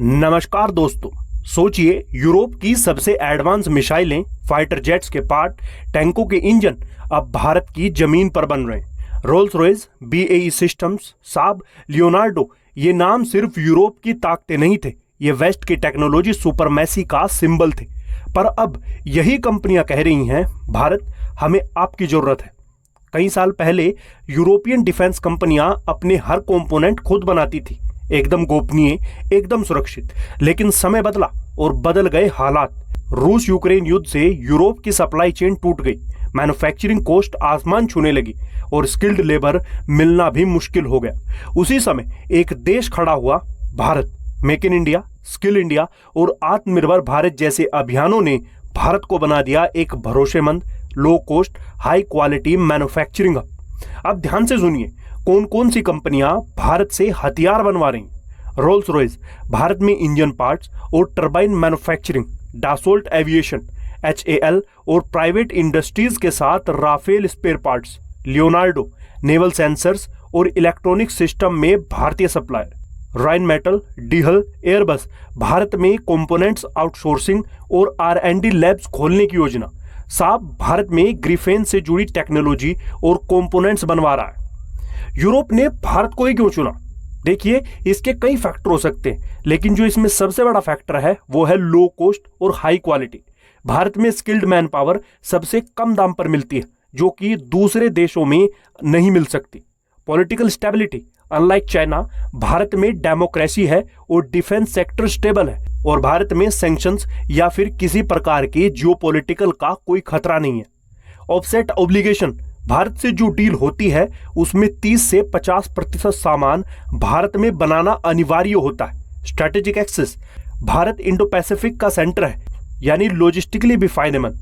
नमस्कार दोस्तों। सोचिए, यूरोप की सबसे एडवांस मिसाइलें, फाइटर जेट्स के पार्ट, टैंकों के इंजन अब भारत की जमीन पर बन रहे हैं। रोल्स रॉयस, BAE सिस्टम्स, साब, लियोनार्डो, ये नाम सिर्फ यूरोप की ताकतें नहीं थे, ये वेस्ट की टेक्नोलॉजी सुपरमैसी का सिंबल थे। पर अब यही कंपनियां कह रही हैं, भारत, हमें आपकी जरूरत है। कई साल पहले यूरोपियन डिफेंस कंपनियां अपने हर कंपोनेंट खुद बनाती थी, एकदम गोपनीय, एकदम सुरक्षित। लेकिन समय बदला और बदल गए हालात। रूस यूक्रेन युद्ध से यूरोप की सप्लाई चेन टूट गई, मैन्युफैक्चरिंग कॉस्ट आसमान छूने लगी और स्किल्ड लेबर मिलना भी मुश्किल हो गया। उसी समय एक देश खड़ा हुआ, Bharat. Make in India, skill India और आत्मनिर्भर भारत जैसे अभियानों ने भारत को बना दिया एक भरोसेमंद, low cost, high quality manufacturing hub. अब ध्यान से सुनिए, कौन कौन सी कंपनियां भारत से हथियार बनवा रही हैं। रोल्स रॉयस भारत में इंजन पार्ट्स और turbine manufacturing, Dassault aviation, HAL और प्राइवेट इंडस्ट्रीज के साथ Rafale spare parts, Leonardo naval sensors और इलेक्ट्रॉनिक सिस्टम में भारतीय supplier, Rheinmetall, Diehl, Airbus Bharat में कंपोनेंट्स आउटसोर्सिंग और R&D लैब्स खोलने की योजना, साब भारत में ग्रिफेन से जुड़ी टेक्नोलॉजी और कंपोनेंट्स बनवा रहा है। यूरोप ने भारत को ही क्यों चुना? देखिए, इसके कई फैक्टर हो सकते हैं, लेकिन जो इसमें सबसे बड़ा फैक्टर है वो है लो कॉस्ट और हाई क्वालिटी। भारत में स्किल्ड मैन पावर सबसे कम दाम पर मिलती है, जो कि दूसरे देशों में नहीं मिल सकती। Political stability, unlike China, Bharat में डेमोक्रेसी है और डिफेंस सेक्टर स्टेबल है और भारत में सैंक्शंस या फिर किसी प्रकार के जियोपॉलिटिकल का कोई खतरा नहीं है। ऑफसेट ऑब्लिगेशन, भारत से जो डील होती है उसमें 30 से 50% सामान भारत में बनाना अनिवार्य होता है। Strategic access, Bharat Indo Pacific का सेंटर है, यानी लॉजिस्टिकली भी फायदेमंद।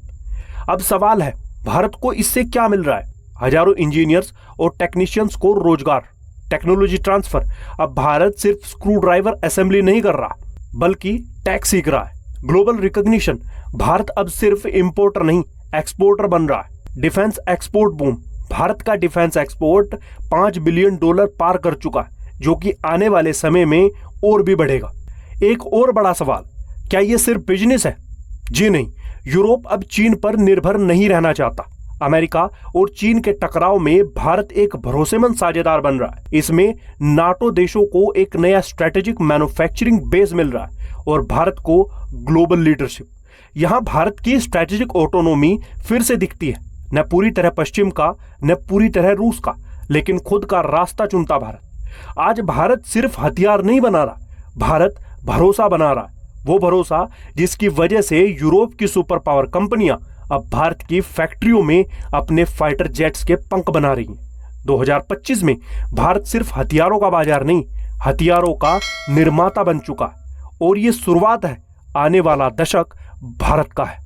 अब सवाल है, भारत को इससे क्या मिल रहा है? हजारों इंजीनियर्स और टेक्नीशियंस को रोजगार, टेक्नोलॉजी ट्रांसफर। अब भारत सिर्फ स्क्रू ड्राइवर असेंबली नहीं कर रहा, बल्कि टैक्स सीख रहा है। ग्लोबल रिकॉग्निशन, भारत अब सिर्फ इंपोर्टर नहीं, एक्सपोर्टर बन रहा है। डिफेंस एक्सपोर्ट बूम, भारत का डिफेंस एक्सपोर्ट $5 बिलियन पार कर चुका है, जो कि आने वाले समय में और भी बढ़ेगा। एक और बड़ा सवाल, क्या यह सिर्फ बिजनेस है? जी नहीं, यूरोप अब चीन पर निर्भर नहीं रहना चाहता। अमेरिका और चीन के टकराव में भारत एक भरोसेमंद साझेदार बन रहा है। इसमें नाटो देशों को एक नया स्ट्रेटेजिक मैन्युफैक्चरिंग बेस मिल रहा है और भारत को ग्लोबल लीडरशिप। यहां भारत की स्ट्रेटेजिक ऑटोनोमी फिर से दिखती है, न पूरी तरह पश्चिम का, न पूरी तरह रूस का, लेकिन खुद का रास्ता चुनता भारत। आज भारत सिर्फ हथियार नहीं बना रहा, भारत भरोसा बना रहा है। वो भरोसा जिसकी वजह से यूरोप की सुपर पावर कंपनियां अब भारत की फैक्ट्रियों में अपने फाइटर जेट्स के पंख बना रही हैं। 2025 में भारत सिर्फ हथियारों का बाजार नहीं, हथियारों का निर्माता बन चुका है और ये शुरुआत है, आने वाला दशक भारत का है।